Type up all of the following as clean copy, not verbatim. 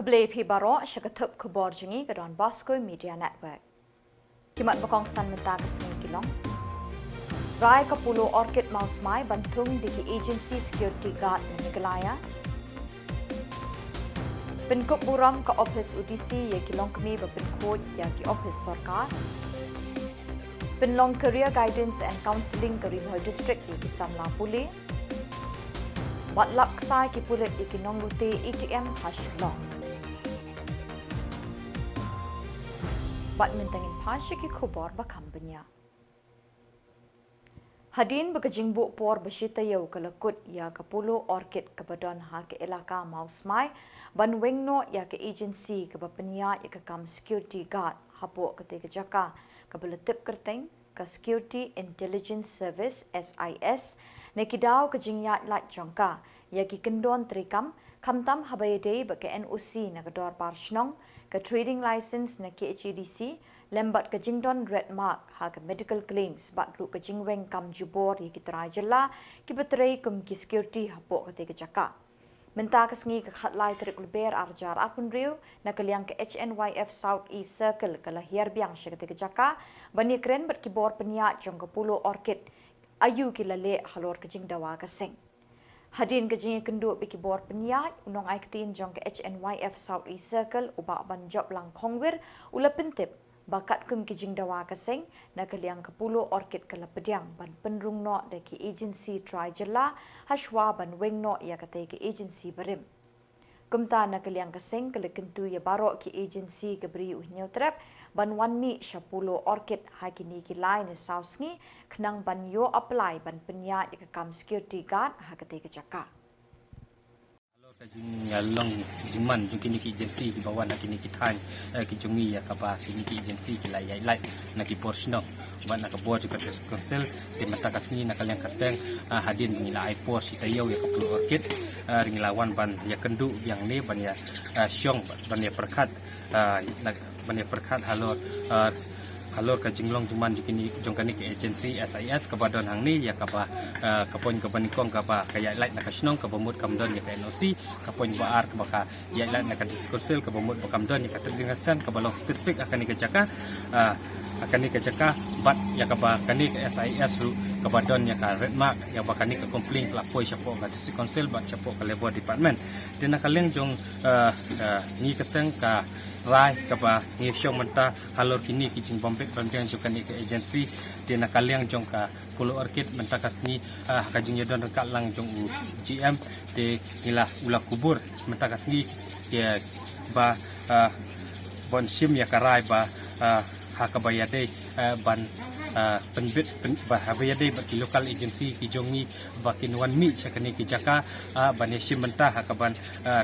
Khuble phi baro shakathup Khuborjylla ke donbosco media network. Kimat bakong san menta kesni kilong. Rai kapulo orchid mouse mai bantung diki agency security guard Meghalaya. Pinkup buram ka office UDC ye kilong kami berpenkod ya ki office sarkar. Pinlong career guidance and counselling ke Lber district ye ki Samla puli. Batlak sai ki pulit ye ki nong lute ATM Shillong. Badmintangin pasya ki Khubor bakambanya. Hadin bekajingbu por besyita yau kalakut ya kapulo orchid kebadan ha ke elaka mausmai ban wengno ya ke agency ke bapenya ya ke kam security guard hapo ke jaka ke beletip kerteng ke security intelligence service SIS nekidau ke jingya lat jongka ya ki kendon trikam kamtam habayade ba ke NOC na kedor parshnong ke trading license na ke HEDC Lber ke jingdon red mark ha ke medical claims bat ru ke jingweng kam Khubor ye kitrai Jylla ki betrei kum ki security hapo ke jaka menta ke sngi ke khatlai trik Lber arjar apun riu na kaliang ke HNYF South East Circle ke lahir biang syakte ke jaka bani kren bat Khubor penya jong ke pulo orchid ayu ki lale halor ke jingdawa ke sing Hadin ke jing kendu bi Khubor penya unong ai ktin jong ke HNYF South East Circle uba ban job lang khongwir ula pentip bakat kum ki jingdawa ka seng na kaliang kapulo orchid kala pediang ban penrung no de ki agency try Jylla hashwa ban weng no ya kate ki agency barim kumta na kaliang ka seng kala kentu ya baro ki agency ke bri uhnyo trap ban wanmi shapulo orchid hakini ki line sausngi khnang ban yo apply ban penya ya kam security guard hakate ke jaka Long jiman jungkini ki agency di bawah nak kini kitan ki jungi ya kaba kini ki agency ki lai lai nak ki portion ban nak board di council di mata kasni nak kalian kaseng hadin ngila ai por si tayo ya kapul orchid ringlawan ban ya kendu yang ni ban ya syong ban ya perkat ban ya perkat halor ke jinglong tuman jukini jongkani ke agency SIS kabadon hang ni ya kaba kapon kabanikong kaba kaya light nakasnong kabamut kamdon ya ke NOC kapon baar kabaka ya light nakadiskursil kabamut bakamdon ya katringasan kabalong spesifik akan dikejaka bat ya kaba kani ke SIS ru kabadon ya ka red mark ya bakani ke complain lapoi siapo ka district council bat siapo ka labor department dina kaleng jong ni keseng ka rai kaba ni show menta halor kini kijing bombek bantian juga ni ke agency di nakaliang jong ka pulo orchid menta kasni kajing yodon ka lang jong GM de nila ula Khubor menta kasni ya ba bon sim ya karai ba hakabayade ban penbit bahabayade bagi local agency ki jongi bakin wan mi sakani ki jaka banesim menta hakaban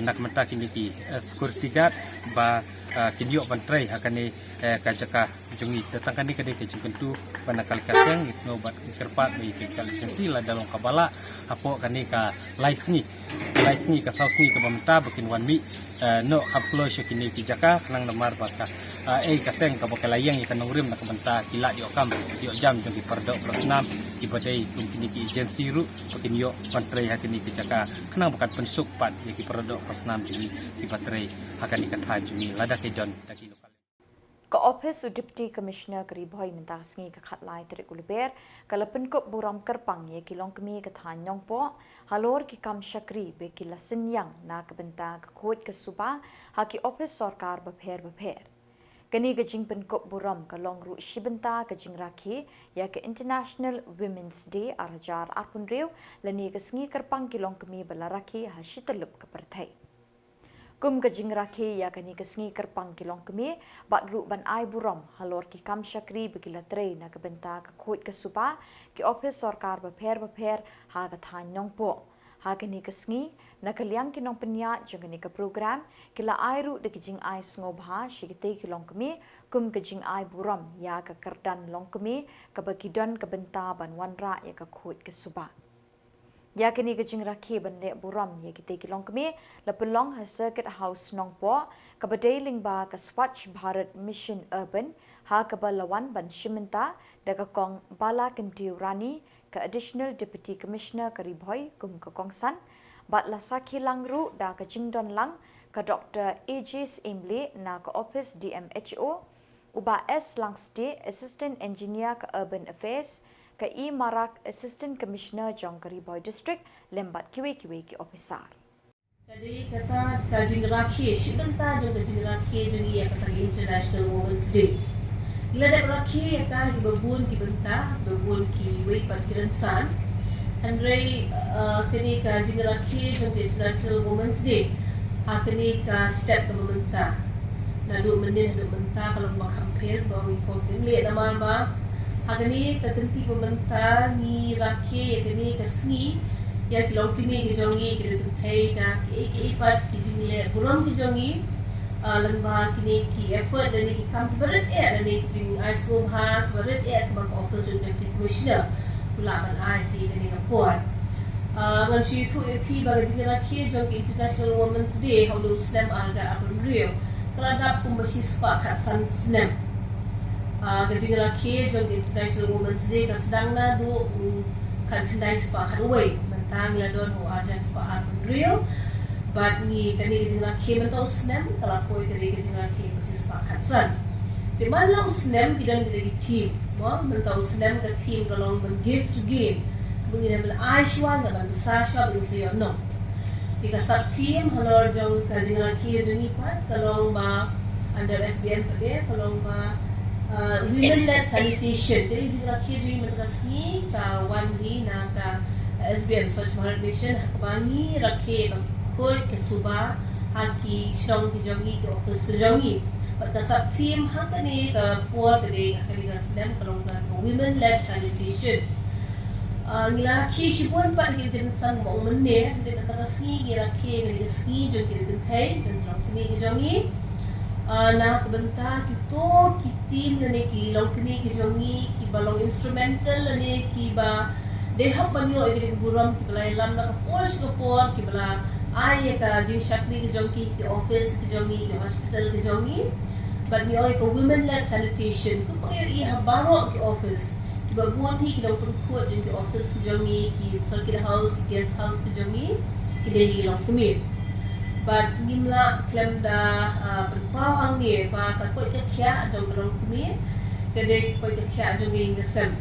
nak menta kini ki security guard ba kinyo bantrai hakani kajaka jungi datangkan ni kade kejungkentu panakal kaseng isno bat kerpat bagi kekal agency la dalam kabala apo kani ka license ka sausni ka bamta bakin wan mi no haplo shakini ki jaka nang namar baka kaseng ka bakalayang ikanong rim nak banta kila di okam di jam jungi pardo prosnam ibadai kini ki agency ru bakin yo bantrai hakini ki jaka kenang bukan pensuk pat ki pardo prosnam jungi ki batrai hakani katha jungi lada kedon taki lokal Ka office u deputy commissioner karibhoy mentasngi ka khatlai trik Lber kala penkup buram kerpang ye kilong kemi ka thanyong po halor ki kam shakri be ki lasin yang na ka benta ka khoj ka suba ha ki office sarkar bapher kani ka jing penkup buram ka long ru shibenta ka jing rakhi ya ka international women's day arjar arpun riu lani ka sngi kerpang kilong kemi balaraki ha shitalup ka perthai kum ka jing rakhi ya kani ka sngi kerpang kilong kemi bat ru ban ai buram halor ki kam shakri begila tre na ka benta ka khoj ka suba ki office sarkar bapher ha ka thanyong po ha kani ka sngi na kaliang kinong penya jengani ka program kila ai ru de kijing ai sngoba shigite kilong kemi kum ka jing ai buram ya ka kardan long kemi ka bakidon ka benta ban wanra ya ka khoj ka suba ya kini kejing rakhi bande buram ye kite kilong kemi la pelong ha circuit house nongpo ka badai lingba ka Swachh Bharat mission urban ha ka balawan ban shimenta daga kong bala kentiu rani ka additional deputy commissioner karibhoy kum ka kongsan bat la sakhilang ru da ka jingdon lang ka Dr. Aegis Imle na ka office DMHO uba S Langste Assistant Engineer ka Urban Affairs ka E Marak Assistant Commissioner Jongkariboy District lembat kiwe-kiwe ki officer. Jadi kata kajing rakhi, shibanta jo kajing rakhi jo iya kata International Women's Day. Ila dak rakhi ka hibabun ki benta, hibabun ki wei parkiran san. Andrei kini kajing rakhi jo International Women's Day. Ha kini ka step ke benta. Nadu menin nadu benta kalau mak campaign bawa posting le nama ma. Ha kini ka kenti benta ni rakhi kini ka sni ya kilong kini kijongi kita tupai na ipat kijingle buram kijongi lamba kini ki effort dan ki kam berat dan kijing ice ha berat kebar office of deputy commissioner pula ban ai di ni kapor ngan shi tu ep bagi jingara ki jong International Women's Day how do slam arga apun real keladap kumbashi spa kat san slam gajingara ki jong International Women's Day ka sedang na du kan kendai spa harway tang la don ho aja spa apun real but ni kani gajingara ki mentau slam kalau koi kani gajingara ki kumbashi spa kat san di mana slam bidan di team mo mentau slam ka team kalau men give to gain begini bel aishwan ga ban sasha bin siyo no di kasat team halor jong gajingara ki duni pat kalau ba under SBN pade kalau ba women led sanitation jadi gajingara ki duni mentasni ka wan hi na ka SBM Swachh Bharat Mission hakbangi rakhe khoi ke suba haki Shillong ki jongi ke office ke jongi pada sab theme hakani ka por de hakani ka slam kalong ka women led sanitation ngila ki shibon pa ki din san mo menne de ta sni ki rakhe ni sni jo ki din thai jon ki ni jongi na benta ki to ki team ne ki long ki jongi ki balong instrumental ne ki ba deha panyo igri buram ki bala lam na Porsche ko por ki bala ai ka jing shakli ki jongi ki office ki jongi ki hospital ki jongi but ni oi ko women led sanitation ko pa i habaro ki office ki baguan hi ki doktor ko jing ki office ki jongi ki circuit house ki guest house ki jongi ki dei long kumi but nimla klem da berpawang ni pa ka ko ka kya jong long kumi ke dei ko ka kya jongi ngasam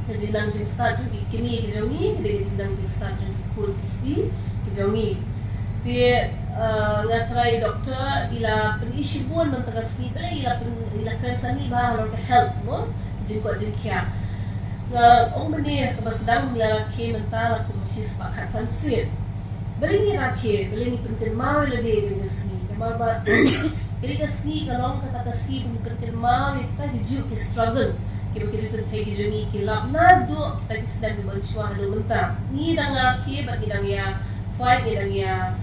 jinang jing start ju kini ki jongi de jinang jing start ju kur ki jongi dia ngatrai doktor ila penisibuan mentagasi pala ila kansani ba lo health mo jing ko jing kya ong bani ka basdang ila ke mentala ko sis pa khan sin beli ni rakhe beli ni pentin mau le de ni sni ma ba kiri ka sni ka long ka ta si pentin mau ita hiju ki struggle kira-kira tu thai ki jongi ki lap na do kita sedang berjuang do mentang ni dang rakhe ba ni dang ya fight ni dang ya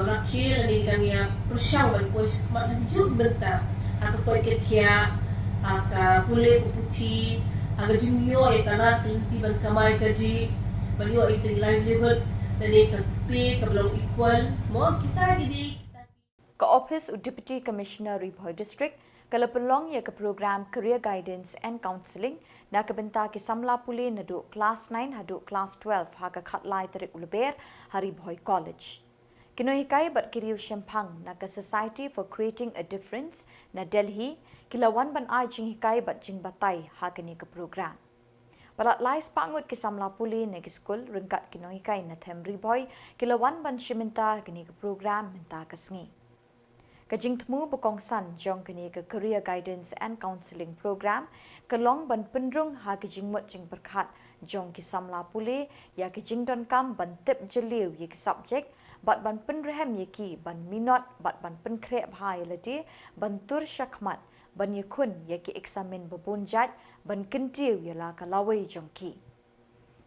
rakhe ni dang ya persang ban ko mak hiju mentang aku ko ke kya aka pule puti aga jingyo e kana tinti ban kamai kaji banyo e livelihood dan e ka pay ka belum equal mo kita di Ka Office of Deputy Commissioner Riboy District kalapelong ya ke program Career Guidance and Counselling na kebenta ki Samla puli nadu class 9 hadu class 12 ha ka khatlai tarik Lber hari Boy College. Kinohikai bat kiriu Shempang na ka Society for Creating a Difference na Delhi kilawan ban ai jing hikai bat jing batai ha kini ke program. Balat lai spangut ki Samla puli na ki school ringkat kinohikai na them Riboy kilawan ban shiminta kini ke program minta kasngi. Kajing temu bukongsan jong kini ke Career Guidance and Counselling Program kelong ban pendrung ha kajing mut jing berkat jong ki Samla pule ya kajing don kam ban tip jeliu ye ki subject bat ban penrehem ye ki ban minot bat ban penkrep hai lati ban tur syakmat ban ye kun ye ki eksamen bebunjat ban kentiu ye la kalawai jong ki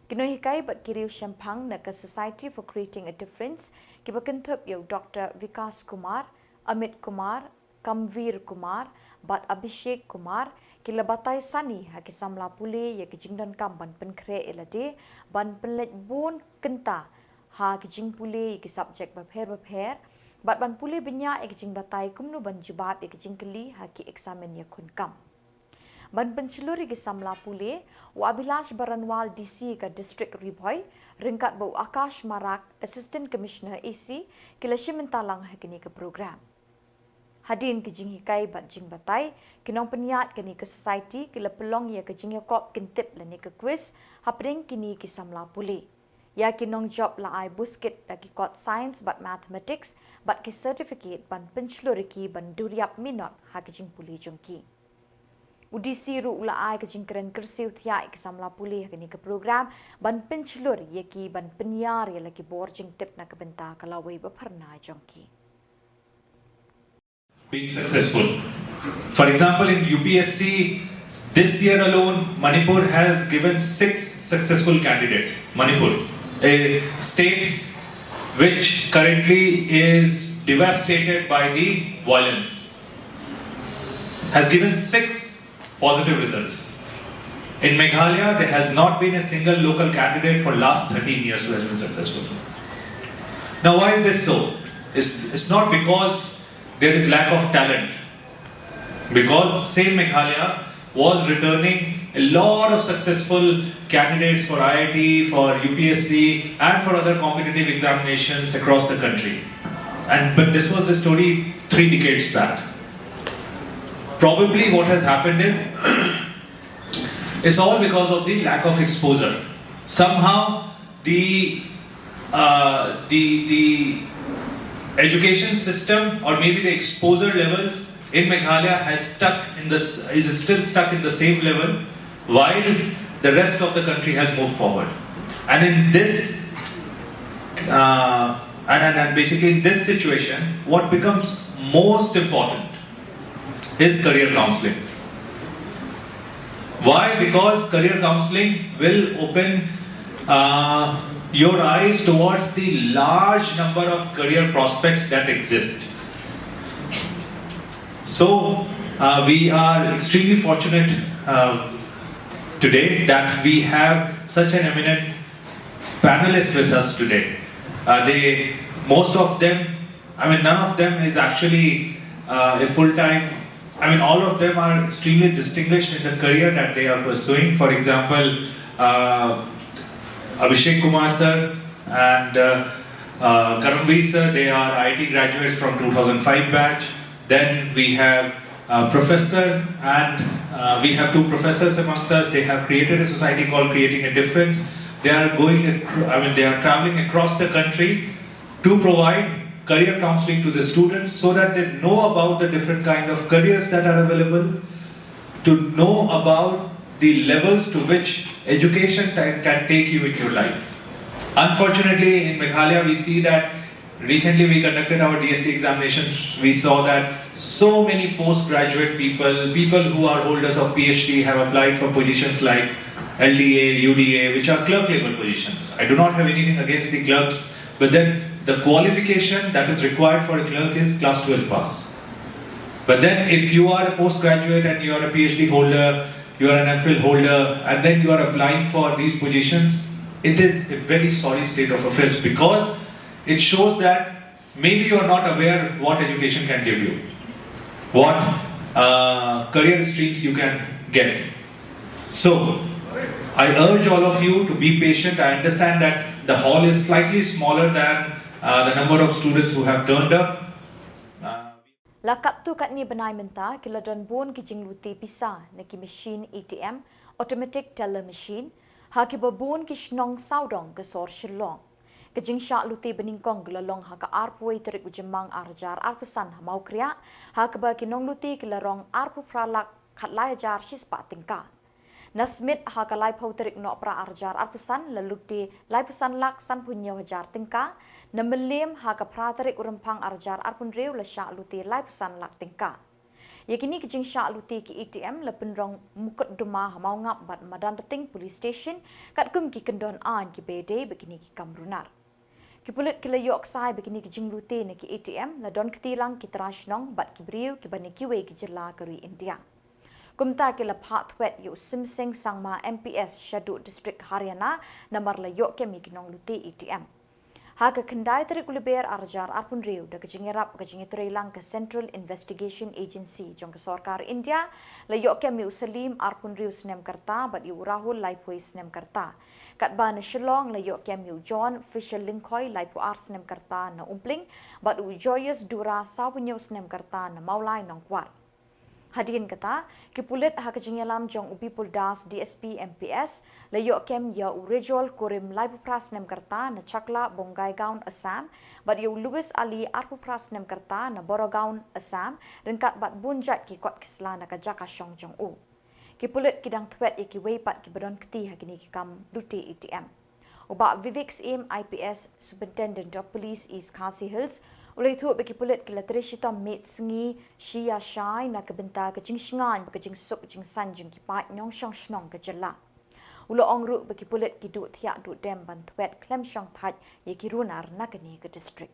kinohikai bat kiriu Shempang na ka Society for Creating a Difference ki bakentup ye Dr. Vikas Kumar Amit Kumar, Kamvir Kumar, bat Abhishek Kumar, kila batai sani ha ki Samla pule ya ki jingdan kam ban penkre elade ban penlet bon kenta ha ki jing pule ki subject bapher bat ban pule benya ek jing batai kumnu ban jubab ek jing keli ha ki examen ya kun kam ban penciluri ke Samla Pule, Wabilash Baranwal DC ke District Riboy, ringkat bau Akash Marak, Assistant Commissioner AC, kila Shimentalang hakini ke program. Hadin ke jing hikai bat jing batai, kinong peniat kini ke society, kila pelong ya ke jing yakop kintip lani ke quiz, hapding kini ke Samla Pule. Ya kinong job la ai busket lagi kot science bat mathematics bat ki certificate ban penciluri ki ban duriap minot ha ke jing puli jongki. Udisi ru la ai ke jing keren kersiu thia ke Samla Puli kini ke program ban penciluri ya ki ban penyar ya lagi bor jing tip na ke benta kalawai baparna jongki. Being successful. For example, in UPSC, this year alone, Manipur has given 6 successful candidates. Manipur, a state which currently is devastated by the violence, has given 6 positive results. In Meghalaya, there has not been a single local candidate for last 13 years who has been successful. Now, why is this so? It's not because there is lack of talent. Because same Meghalaya was returning a lot of successful candidates for IIT, for UPSC and for other competitive examinations across the country. But this was the story 3 decades back. Probably what has happened is it's all because of the lack of exposure. Somehow the education system or maybe the exposure levels in Meghalaya is still stuck in the same level while the rest of the country has moved forward. And in this basically in this situation, what becomes most important is career counselling. Why? Because career counselling will open your eyes towards the large number of career prospects that exist. So we are extremely fortunate today that we have such an eminent panelist with us today. Most of them, none of them is actually a full-time. All of them are extremely distinguished in the career that they are pursuing. For example, Abhishek Kumar sir and Karamveer sir, they are IT graduates from 2005 batch. Then we have professor and we have 2 professors amongst us. They have created a society called Creating a Difference. They are they are traveling across the country to provide career counseling to the students so that they know about the different kind of careers that are available, to know about the levels to which education can take you in your life. Unfortunately, in Meghalaya, we see that recently we conducted our DSC examinations. We saw that so many postgraduate people who are holders of PhD have applied for positions like LDA, UDA, which are clerk level positions. I do not have anything against the clerks, but then the qualification that is required for a clerk is class 12 pass. But then if you are a postgraduate and you are a PhD holder, you are an MPhil holder, and then you are applying for these positions, it is a very sorry state of affairs because it shows that maybe you are not aware what education can give you, what career streams you can get. So, I urge all of you to be patient. I understand that the hall is slightly smaller than the number of students who have turned up. Lakap tu kat ni benai menta kila don bon ki jing luti pisa na ki machine ATM automatic teller machine ha ki babon ki shnong saudong ke sor Shillong ke jing sha luti beningkong gelalong ha ka arpoi terik ujemang arjar arpusan ha mau kriya ha ke ba ki nong luti kila rong arpu pralak khatlai jar shispa tingka Nasmit ha ka lai pauterik no pra arjar arpusan laluti lai pusan lak san punyo hajar tingka na melim ha ka pratarik urampang arjar arpun reu la sya luti lai pusan lak tingka. Yakini kijing sya luti ki ATM la penrong mukut duma ha mau ngap bat madan ting police station kat kum ki kendon an ki bede begini ki kamrunar. Ki pulit ki layok sai begini kijing luti na ki ATM la don ketilang ki trashnong bat ki briu ki bani ki we ki Jylla kari India. Kumta kila pathwet yu simsing sangma MPS Shadu District Haryana namar la yok kemi kinong luti ATM. Haga kendai tarik Lber arjar arpun riu da kejingerap kejingetrilang ke Central Investigation Agency jong ke Sarkar India layok kemi usalim arpun riu senem karta bat yu rahul laipui senem karta. Kat ba na Shillong layok kemi John Fisher Linkoy laipu ar senem karta na umpling bat u Joyous Dura sawunyo senem karta na maulai nong kuat. Hadirin kata, kipulit ha kejingelam jong upi puldas DSP MPS layok kem ya urejol kurim laipu pras nem karta na Chakla Bongai Gaun Assam bat yu Louis Ali arpu pras nem karta na Borogaun Assam ringkat bat bunjat ki kot kisla na kajaka syong jong u. Kipulit kidang tuet iki weipat ki badon keti ha kini kikam duty ATM. Uba Vivek's Aim IPS Superintendent of Police East Khasi Hills ulai tu bagi pulit kila terishita met sengi shia shai na kebenta kejing shingan kejing suk kejing san jing kipat nyong shong shnong ke Jylla. Ulo ongru bagi pulit ki du thiak du dem ban tuet klem shong that ye ki runar na keni ke district.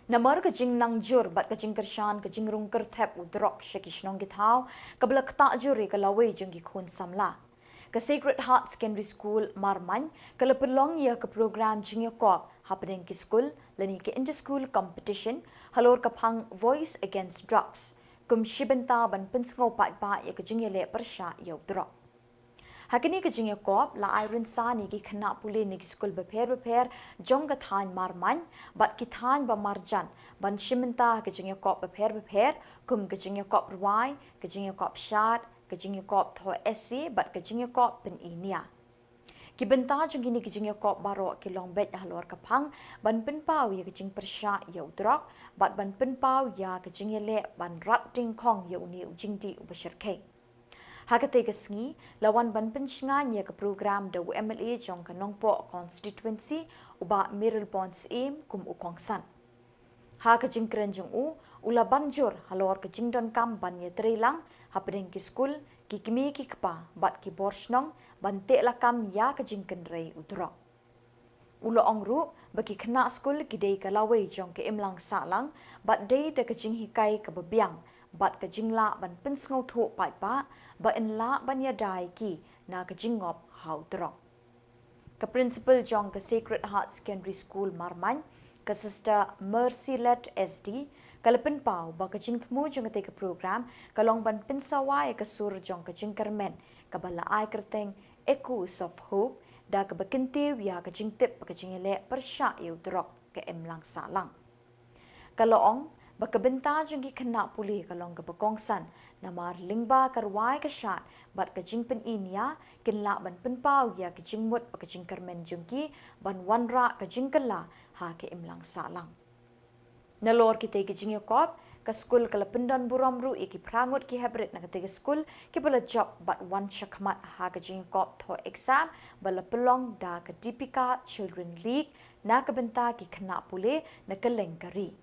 Namar kejing nang jur bat kejing kershan kejing rungker thep udrok sheki shnong githau kabla kta juri kalawe jing ki khun Samla. Ke Sacred Heart Secondary School Marman kalau perlong ia ke program junior corp happening ki school lani ke inter-school competition halor kapang Voice Against Drugs kum shibenta ban pensngau pat ia ke junior le persha ia udrok. Hakini ke junior corp la iron sani ki khana pule ni school beper jong ka than Marman bat ki than ba marjan ban shimenta ke junior corp beper kum ke junior corp ruai ke junior corp shat kejing kop tho SC bat kejing kop pen inia. Ki benta jeng gini kejing kop baro ki longbet halor kapang ban pen pau ya kejing persha ya udrok bat ban pen pau ya kejing le ban rat ding kong ya uni ujing di ubashirke. Hakate kesngi lawan ban pen shingan ya ke program da UMLA jong kanongpo constituency uba Middle Bonds Aim kum ukongsan. Ha kejing keren jeng ula banjur halor kejing don kam ban ya trilang happening ki school ki kimi ki kpa bat ki borsnong bante lakam ya kejing kenrei udrok. Ulo ongru bagi kena school ki dei kalawe jong ke imlang salang bat dei da kejing hikai ke bebiang bat kejing la ban pensngau thu pai pa ba en la ban ya dai ki na kejing ngop hau drok. Ke principal jong ke Sacred Heart Secondary School Marman ke Sister Mercy Let SD kalapen pau ba kejing temu jong ke program kalong ban pinsawai ke sur jong kejing kermen kabala ai kerteng Echoes of Hope da ke bekentiu ya kejing tip kejing le persya yu drok ke emlang salang. Kalong ba kebenta jong ki kena puli kalong ke bekongsan namar lingba karwai ke syat bat kejing pen inia kinla ban pen pau ya kejing mut ba kejing kermen jong ki ban wanra kejing kala ha ke emlang salang. Nalor kita kejing kop ke school kala pendan buramru iki prangut ki hybrid na kete school ki bala job bat wan shakmat ha kejing kop tho exam bala pelong da ke Deepika Children League na ke benta ki kena pule na keleng kari.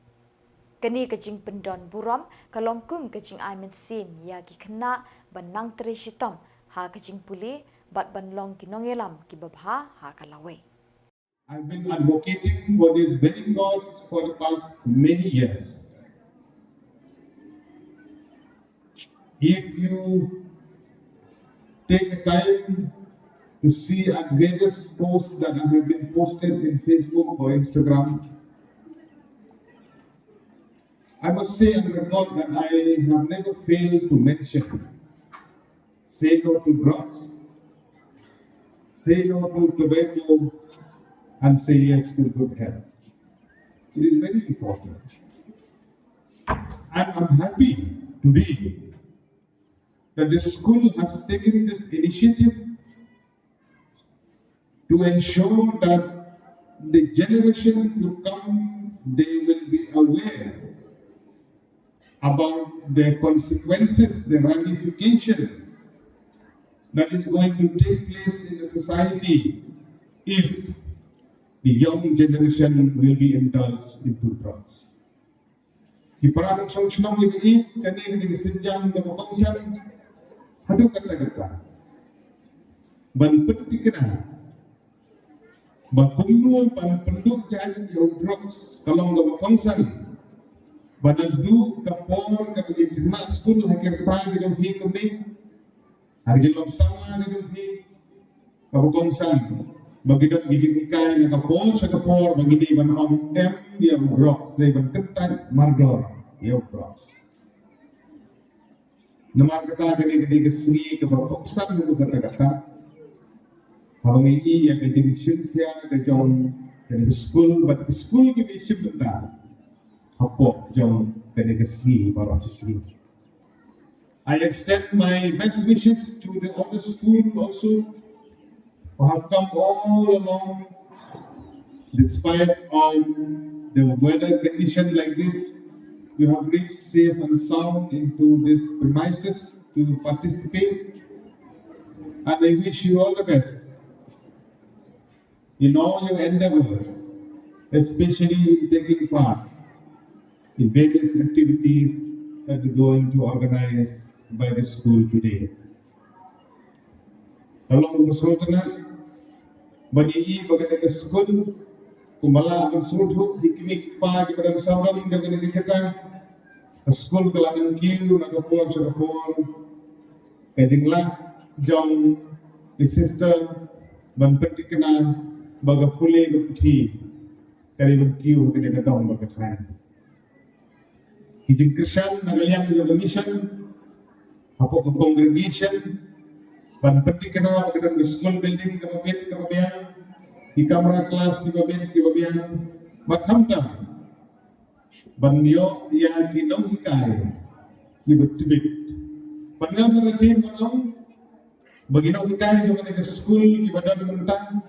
Keni kejing pendan buram kalong kum kejing aimen sim ya ki kena banang treshitam ha kejing pule bat banlong ki nongelam ki babha ha kalawe. I've been advocating for this very cause for the past many years. If you take time to see at various posts that have been posted in Facebook or Instagram, I must say on record that I have never failed to mention say no to drugs, say no to tobacco, and say yes to good health. It is very important. And I'm happy today that the school has taken this initiative to ensure that the generation to come, they will be aware about the consequences, the ramification that is going to take place in the society if the young generation will be indulged into drugs. Kiparang Shillong ini kani senjang demokrasi hadu kata ban pentikna ba kullu pan penduk jadi drugs kalong demokrasi banadu kapor ka internal school hakir ta dengan hikmi harjilong sama dengan hik kabukomsan Bagidot gijing ikai na kapol sa kapor bagidi ban om ya ugrok they ban kentat margor ya ugrok. Namar kata gani gani kesri ke berpoksan itu kata-kata. Habang ini yang gijing syukya ke jong dari school but school ki bishop benda. Hapok jong dari kesri baru kesri. I extend my best wishes to the other school also who have come all along despite of the weather condition like this. You have reached safe and sound into this premises to participate, and I wish you all the best in all your endeavors, especially in taking part in various activities that you're going to organize by the school today. Along with the bagi bagi school kumala ang sulhu hikmik pa kepada saudara yang dengan dicekan school kelangan kiu nak kapor sa kapor kajinglah jong the sister ban petikna baga pule guthi kari kiu kene datang baga khan hijing krishan nagalyang yoga mission hapo congregation ban petikna baga school building kemudian di kamera kelas di bagian mathamta banyo yang kinong hikai di betibit bangang meratin manong baginong hikai yung mga school di badan mentang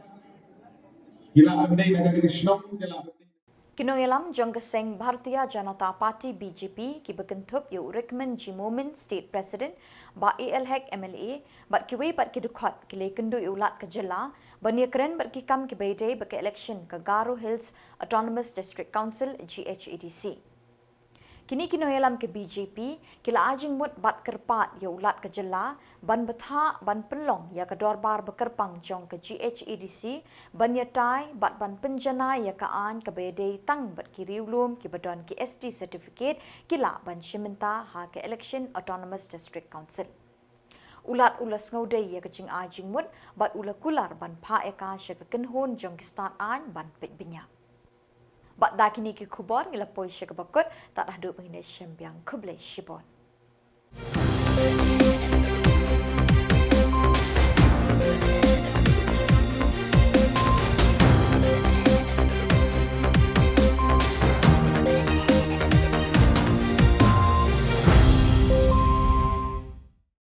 gila andai na nagkisnok gila Kinoilam jong keseng Bharatiya Janata Party BJP ki bekentup yu recommend Jimomin State President ba ALHEC MLA bat kiwe bat kidukhat kile kendu ulat ke Jylla bania keren bat kikam ki beide beke election ke Garo Hills Autonomous District Council GHADC. Kini kinoilam ke BJP kila ajing mut bat kerpat yu ulat ke Jylla ban betha ban pelong ya ke dorbar bekerpang jong ke GHADC ban yatai bat ban penjana ya ke an ke bede tang bat kiriulum ki badon ki SD certificate kila ban shimenta ha ke election Autonomous District Council. Ulat ulas ngode ya ke jing ajing mut bat ula kular ban pa eka sya ke kenhon jong ki start an ban pet binya. Bat da kini ki Khubor ngilapoi sya ke bakut tak dah duk mengindai syembiang kublai shibon.